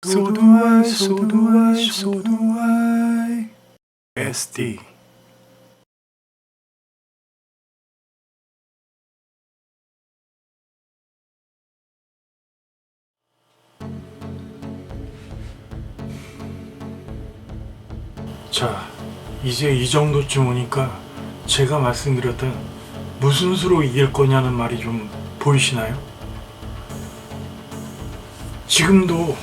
So do I, so do I, so do I. SD. 자, 이제 이 정도쯤 오니까 제가 말씀드렸던 무슨 수로 이길 거냐는 말이 좀 보이시나요? 지금도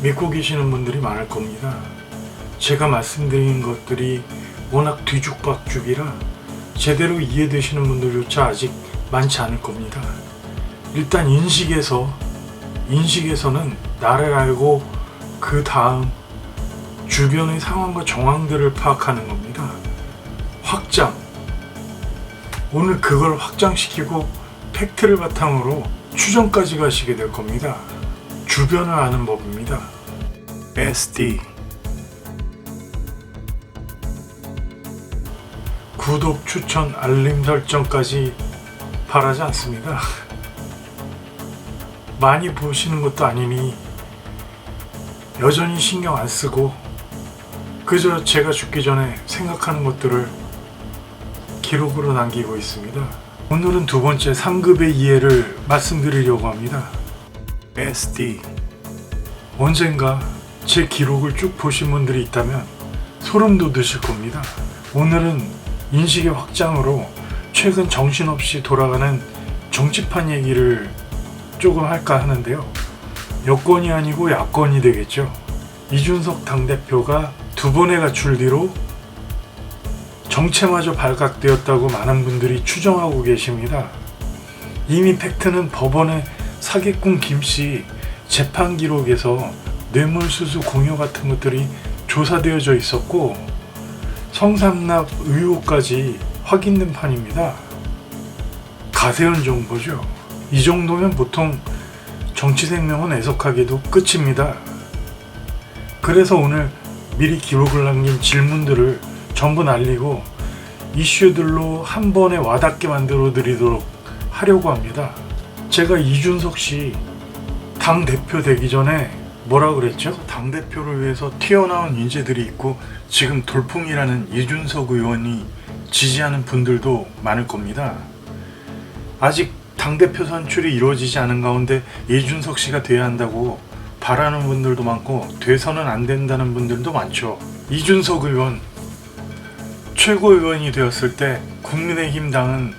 믿고 계시는 분들이 많을 겁니다. 제가 말씀드린 것들이 워낙 뒤죽박죽이라 제대로 이해되시는 분들조차 아직 많지 않을 겁니다. 일단 인식에서는 나를 알고 그 다음 주변의 상황과 정황들을 파악하는 겁니다. 확장. 오늘 그걸 확장시키고 팩트를 바탕으로 추정까지 가시게 될 겁니다. 주변을 아는 법입니다. SD. 구독, 추천, 알림 설정까지 바라지 않습니다. 많이 보시는 것도 아니니 여전히 신경 안 쓰고 그저 제가 죽기 전에 생각하는 것들을 기록으로 남기고 있습니다. 오늘은 두 번째 3급의 이해를 말씀드리려고 합니다. SD. 언젠가 제 기록을 쭉 보신 분들이 있다면 소름 돋으실 겁니다. 오늘은 인식의 확장으로 최근 정신없이 돌아가는 정치판 얘기를 조금 할까 하는데요. 여권이 아니고 야권이 되겠죠. 이준석 당대표가 두 번의 가출 뒤로 정체마저 발각되었다고 많은 분들이 추정하고 계십니다. 이미 팩트는 법원의 사기꾼 김씨 재판 기록에서 뇌물수수 공여 같은 것들이 조사되어져 있었고 성삼납 의혹까지 확인된 판입니다. 가세현 정보죠. 이 정도면 보통 정치 생명은 애석하게도 끝입니다. 그래서 오늘 미리 기록을 남긴 질문들을 전부 날리고 이슈들로 한 번에 와닿게 만들어 드리도록 하려고 합니다. 제가 이준석 씨 당대표 되기 전에 뭐라 그랬죠? 당대표를 위해서 튀어나온 인재들이 있고 지금 돌풍이라는 이준석 의원이 지지하는 분들도 많을 겁니다. 아직 당대표 선출이 이루어지지 않은 가운데 이준석 씨가 돼야 한다고 바라는 분들도 많고 돼서는 안 된다는 분들도 많죠. 이준석 의원 최고위원이 되었을 때 국민의힘 당은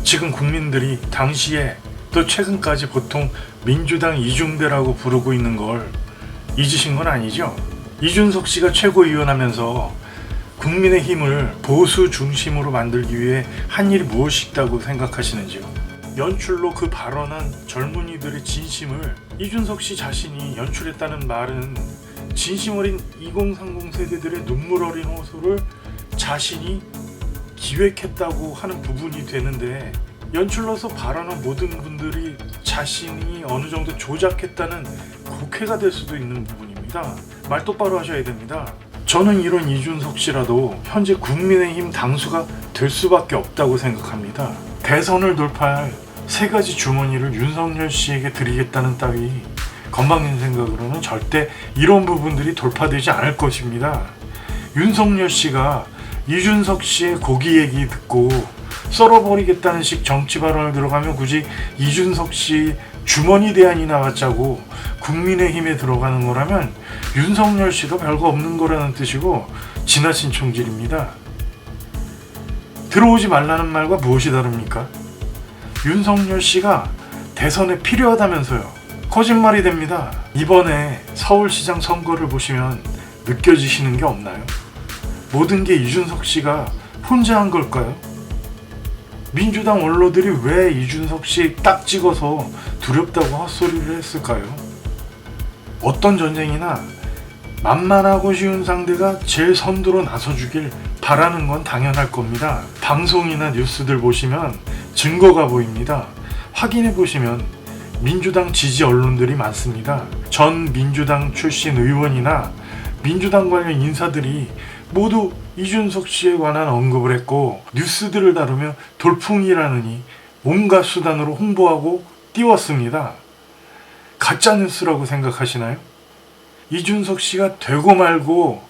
지금 국민들이 당시에 또 최근까지 보통 민주당 이중대라고 부르고 있는 걸 잊으신 건 아니죠? 이준석 씨가 최고위원 하면서 국민의힘을 보수 중심으로 만들기 위해 한 일이 무엇이 있다고 생각하시는지요? 연출로 그 발언한 젊은이들의 진심을 이준석 씨 자신이 연출했다는 말은 진심 어린 2030 세대들의 눈물 어린 호소를 자신이 기획했다고 하는 부분이 되는데 연출로서 발언한 모든 분들이 자신이 어느 정도 조작했다는 곡해가 될 수도 있는 부분입니다. 말 똑바로 하셔야 됩니다. 저는 이런 이준석 씨라도 현재 국민의힘 당수가 될 수밖에 없다고 생각합니다. 대선을 돌파할 세 가지 주머니를 윤석열 씨에게 드리겠다는 따위 건방진 생각으로는 절대 이런 부분들이 돌파되지 않을 것입니다. 윤석열 씨가 이준석 씨의 고기 얘기 듣고 썰어버리겠다는 식 정치 발언을 들어가면 굳이 이준석 씨 주머니 대안이 나왔자고 국민의힘에 들어가는 거라면 윤석열 씨도 별거 없는 거라는 뜻이고 지나친 총질입니다. 들어오지 말라는 말과 무엇이 다릅니까? 윤석열 씨가 대선에 필요하다면서요. 거짓말이 됩니다. 이번에 서울시장 선거를 보시면 느껴지시는 게 없나요? 모든 게 이준석 씨가 혼자 한 걸까요? 민주당 원로들이 왜 이준석 씨 딱 찍어서 두렵다고 헛소리를 했을까요? 어떤 전쟁이나 만만하고 쉬운 상대가 제일 선두로 나서주길 바라는 건 당연할 겁니다. 방송이나 뉴스들 보시면 증거가 보입니다. 확인해 보시면 민주당 지지 언론들이 많습니다. 전 민주당 출신 의원이나 민주당 관련 인사들이 모두 이준석 씨에 관한 언급을 했고 뉴스들을 다루며 돌풍이라느니 온갖 수단으로 홍보하고 띄웠습니다. 가짜뉴스라고 생각하시나요? 이준석 씨가 되고 말고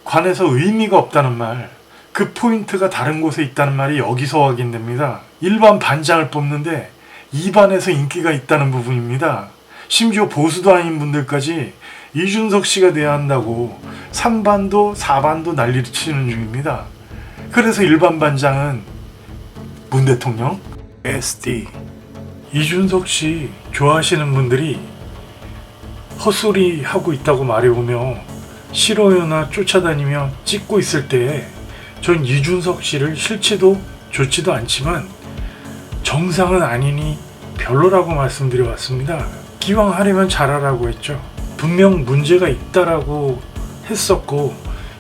관해서 의미가 없다는 말, 그 포인트가 다른 곳에 있다는 말이 여기서 확인됩니다. 일반 반장을 뽑는데 2반에서 인기가 있다는 부분입니다. 심지어 보수도 아닌 분들까지 이준석 씨가 돼야 한다고 3반도 4반도 난리를 치는 중입니다. 그래서 일반 반장은 문 대통령, SD. 이준석 씨 좋아하시는 분들이 헛소리 하고 있다고 말해오며 싫어요나 쫓아다니며 찍고 있을 때에 전 이준석 씨를 싫지도 좋지도 않지만 정상은 아니니 별로라고 말씀드려 왔습니다. 기왕 하려면 잘하라고 했죠. 분명 문제가 있다라고 했었고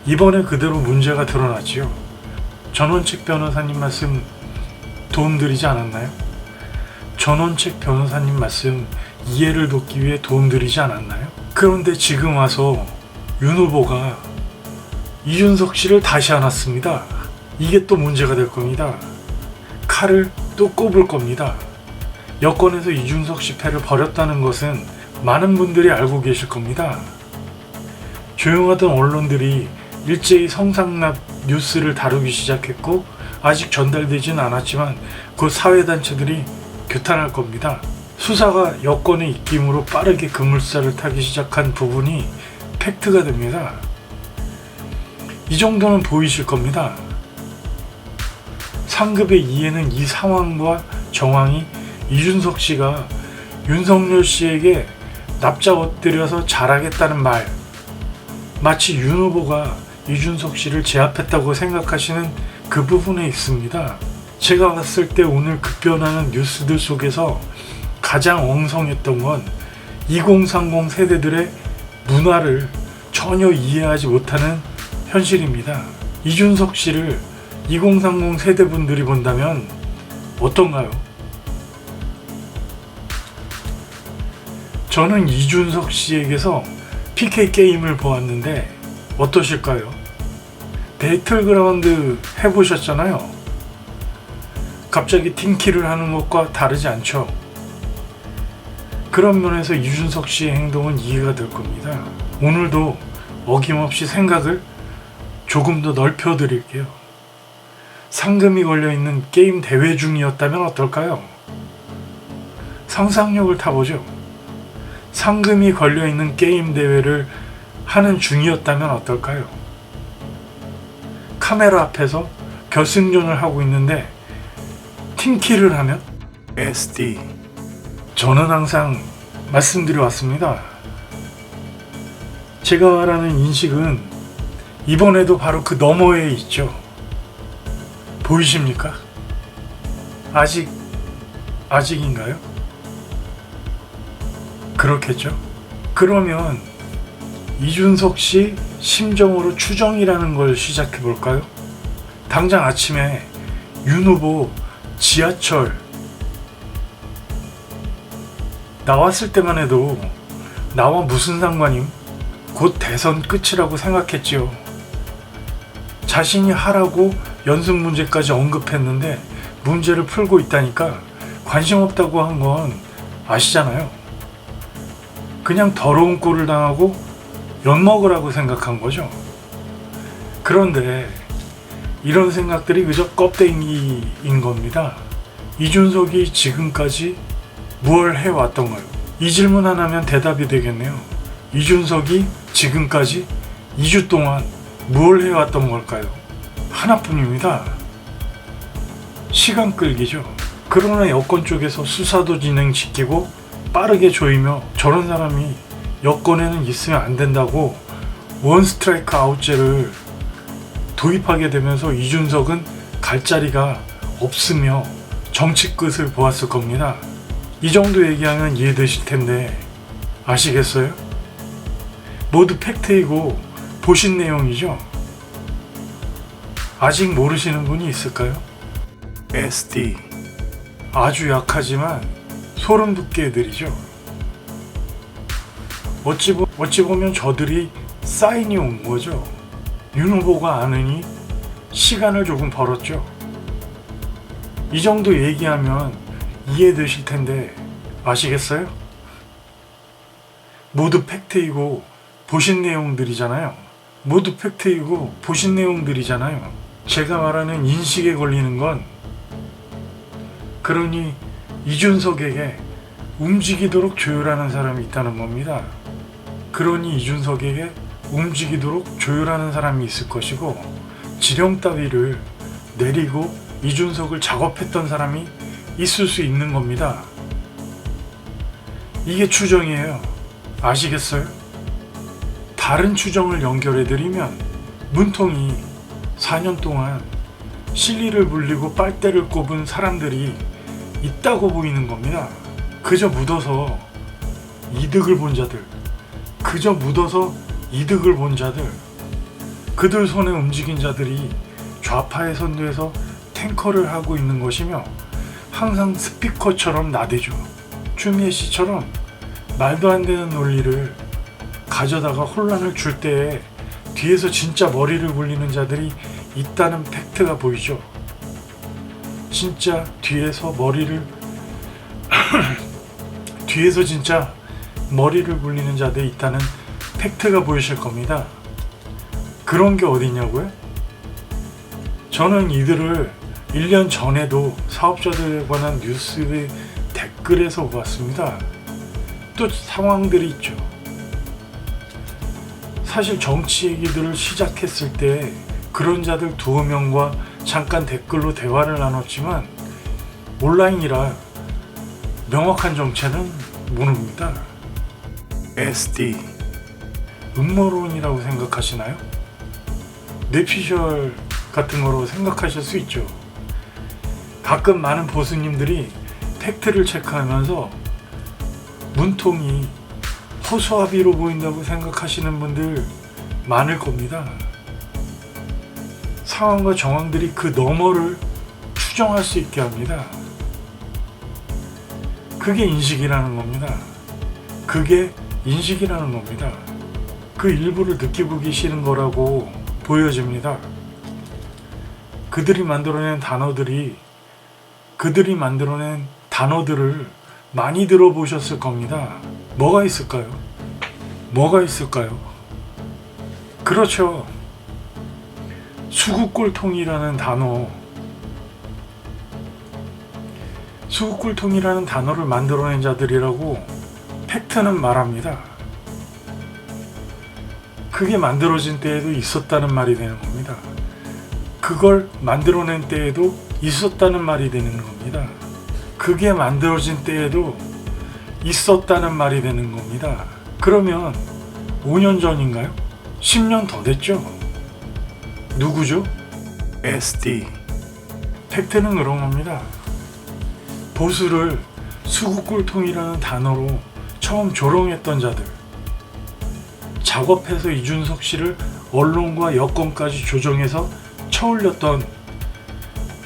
이번에 그대로 문제가 드러났지요. 전원책 변호사님 말씀 도움 드리지 않았나요? 전원책 변호사님 말씀 이해를 돕기 위해 도움 드리지 않았나요? 그런데 지금 와서 윤 후보가 이준석 씨를 다시 안았습니다. 이게 또 문제가 될 겁니다. 칼을 또 꼽을 겁니다. 여권에서 이준석 씨 패를 버렸다는 것은 많은 분들이 알고 계실 겁니다. 조용하던 언론들이 일제히 성상납 뉴스를 다루기 시작했고 아직 전달되진 않았지만 그 사회단체들이 규탄할 겁니다. 수사가 여권의 입김으로 빠르게 급물살을 타기 시작한 부분이 팩트가 됩니다. 이 정도는 보이실 겁니다. 상급의 이해는 이 상황과 정황이 이준석 씨가 윤석열 씨에게 납작 엎드려서 잘하겠다는 말, 마치 윤 후보가 이준석 씨를 제압했다고 생각하시는 그 부분에 있습니다. 제가 봤을 때 오늘 급변하는 뉴스들 속에서 가장 엉성했던 건 2030 세대들의 문화를 전혀 이해하지 못하는 현실입니다. 이준석 씨를 2030 세대분들이 본다면 어떤가요? 저는 이준석 씨에게서 PK 게임을 보았는데 어떠실까요? 배틀그라운드 해보셨잖아요. 갑자기 팀킬을 하는 것과 다르지 않죠. 그런 면에서 이준석 씨의 행동은 이해가 될 겁니다. 오늘도 어김없이 생각을 조금 더 넓혀드릴게요. 상금이 걸려있는 게임 대회 중이었다면 어떨까요? 상상력을 타보죠. 상금이 걸려있는 게임 대회를 하는 중이었다면 어떨까요? 카메라 앞에서 결승전을 하고 있는데 팀킬을 하면 SD. 저는 항상 말씀드려 왔습니다. 제가 말하는 인식은 이번에도 바로 그 너머에 있죠. 보이십니까? 아직인가요? 그렇겠죠? 그러면 이준석 씨 심정으로 추정이라는 걸 시작해 볼까요? 당장 아침에 윤 후보 지하철 나왔을 때만 해도 나와 무슨 상관임? 곧 대선 끝이라고 생각했지요. 자신이 하라고 연습 문제까지 언급했는데 문제를 풀고 있다니까 관심 없다고 한 건 아시잖아요. 그냥 더러운 꼴을 당하고 엿먹으라고 생각한 거죠. 그런데 이런 생각들이 그저 껍데기인 겁니다. 이준석이 지금까지 무엇을 해왔던가요? 이 질문 하나면 대답이 되겠네요. 이준석이 지금까지 2주 동안 무엇을 해왔던 걸까요? 하나뿐입니다. 시간 끌기죠. 그러나 여권 쪽에서 수사도 진행시키고 빠르게 조이며 저런 사람이 여권에는 있으면 안 된다고 원 스트라이크 아웃제를 도입하게 되면서 이준석은 갈 자리가 없으며 정치 끝을 보았을 겁니다. 이 정도 얘기하면 이해되실 텐데 아시겠어요? 모두 팩트이고 보신 내용이죠. 아직 모르시는 분이 있을까요? SD. 아주 약하지만 소름 돋게 해드리죠. 어찌 보면 저들이 사인이 온 거죠. 윤 후보가 아느니 시간을 조금 벌었죠. 이 정도 얘기하면 이해되실 텐데 아시겠어요? 모두 팩트이고 보신 내용들이잖아요. 모두 팩트이고 보신 내용들이잖아요. 제가 말하는 인식에 걸리는 건 그러니 이준석에게 움직이도록 조율하는 사람이 있다는 겁니다. 그러니 이준석에게 움직이도록 조율하는 사람이 있을 것이고 지령 따위를 내리고 이준석을 작업했던 사람이 있을 수 있는 겁니다. 이게 추정이에요. 아시겠어요? 다른 추정을 연결해드리면 문통이 4년 동안 실리를 물리고 빨대를 꼽은 사람들이 있다고 보이는 겁니다. 그저 묻어서 이득을 본 자들, 그저 묻어서 이득을 본 자들, 그들 손에 움직인 자들이 좌파의 선두에서 탱커를 하고 있는 것이며 항상 스피커처럼 나대죠. 추미애 씨처럼 말도 안 되는 논리를 가져다가 혼란을 줄 때에 뒤에서 진짜 머리를 굴리는 자들이 있다는 팩트가 보이죠. 진짜 뒤에서 뒤에서 진짜 머리를 굴리는 자들이 있다는 팩트가 보이실 겁니다. 그런 게 어디냐고요? 저는 이들을 1년 전에도 사업자들에 관한 뉴스의 댓글에서 보았습니다. 또 상황들이 있죠. 사실 정치 얘기들을 시작했을 때 그런 자들 2명과 잠깐 댓글로 대화를 나눴지만 온라인이라 명확한 정체는 모릅니다. SD 음모론이라고 생각하시나요? 뇌피셜 같은 거로 생각하실 수 있죠. 가끔 많은 보수님들이 팩트를 체크하면서 문통이 허수아비로 보인다고 생각하시는 분들 많을 겁니다. 상황과 정황들이 그 너머를 추정할 수 있게 합니다. 그게 인식이라는 겁니다. 그게 인식이라는 겁니다. 그 일부를 느끼고 계시는 거라고 보여집니다. 그들이 만들어낸 단어들을 많이 들어보셨을 겁니다. 뭐가 있을까요? 뭐가 있을까요? 그렇죠. 수국골통이라는 단어를 만들어낸 자들이라고 팩트는 말합니다. 그게 만들어진 때에도 있었다는 말이 되는 겁니다. 그걸 만들어낸 때에도 있었다는 말이 되는 겁니다. 그게 만들어진 때에도 있었다는 말이 되는 겁니다. 그러면 5년 전인가요? 10년 더 됐죠? 누구죠? SD. 팩트는 그런 겁니다. 보수를 수국골통이라는 단어로 처음 조롱했던 자들, 작업해서 이준석 씨를 언론과 여권까지 조정해서 쳐올렸던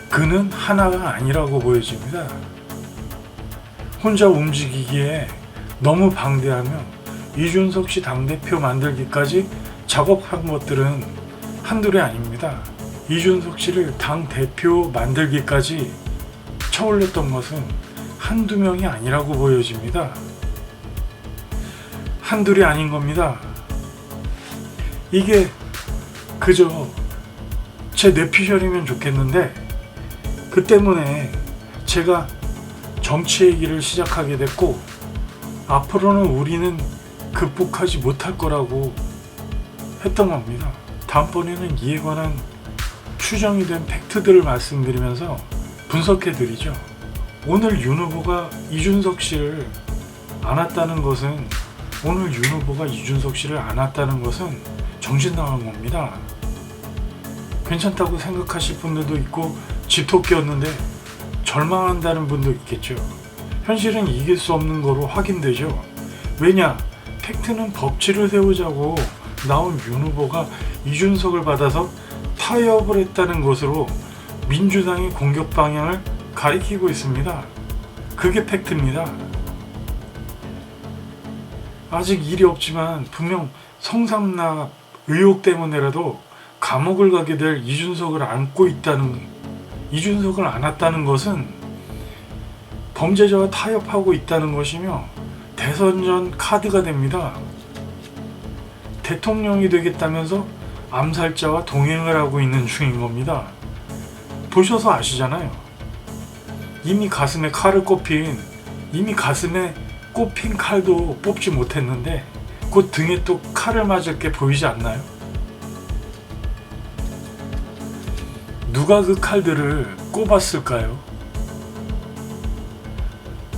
그는 하나가 아니라고 보여집니다. 혼자 움직이기에 너무 방대하며 이준석 씨 당대표 만들기까지 작업한 것들은 한둘이 아닙니다. 이준석 씨를 당대표 만들기까지 쳐올렸던 것은 한두 명이 아니라고 보여집니다. 한둘이 아닌 겁니다. 이게 그저 제 뇌피셜이면 좋겠는데 그 때문에 제가 정치 얘기를 시작하게 됐고 앞으로는 우리는 극복하지 못할 거라고 했던 겁니다. 다음번에는 이에 관한 추정이 된 팩트들을 말씀드리면서 분석해 드리죠. 오늘 윤 후보가 이준석 씨를 안았다는 것은 정신 나간 겁니다. 괜찮다고 생각하실 분들도 있고 집토끼였는데 절망한다는 분도 있겠죠. 현실은 이길 수 없는 거로 확인되죠. 왜냐? 팩트는 법치를 세우자고 나온 윤 후보가 이준석을 받아서 타협을 했다는 것으로 민주당의 공격 방향을 가리키고 있습니다. 그게 팩트입니다. 아직 일이 없지만 분명 성삼납 의혹 때문에라도 감옥을 가게 될 이준석을 안았다는 것은 범죄자와 타협하고 있다는 것이며 대선 전 카드가 됩니다. 대통령이 되겠다면서 암살자와 동행을 하고 있는 중인 겁니다. 보셔서 아시잖아요. 이미 가슴에 꼽힌 칼도 뽑지 못했는데 곧 등에 또 칼을 맞을 게 보이지 않나요? 누가 그 칼들을 꼽았을까요?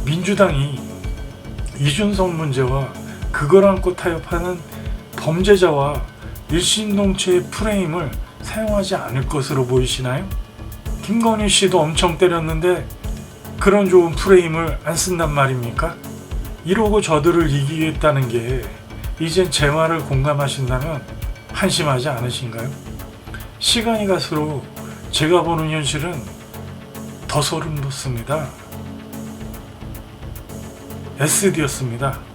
민주당이 이준석 문제와 그걸 안고 타협하는 범죄자와 일심동체의 프레임을 사용하지 않을 것으로 보이시나요? 김건희 씨도 엄청 때렸는데 그런 좋은 프레임을 안 쓴단 말입니까? 이러고 저들을 이기겠다는 게 이젠 제 말을 공감하신다면 한심하지 않으신가요? 시간이 갈수록 제가 보는 현실은 더 소름 돋습니다. SD였습니다.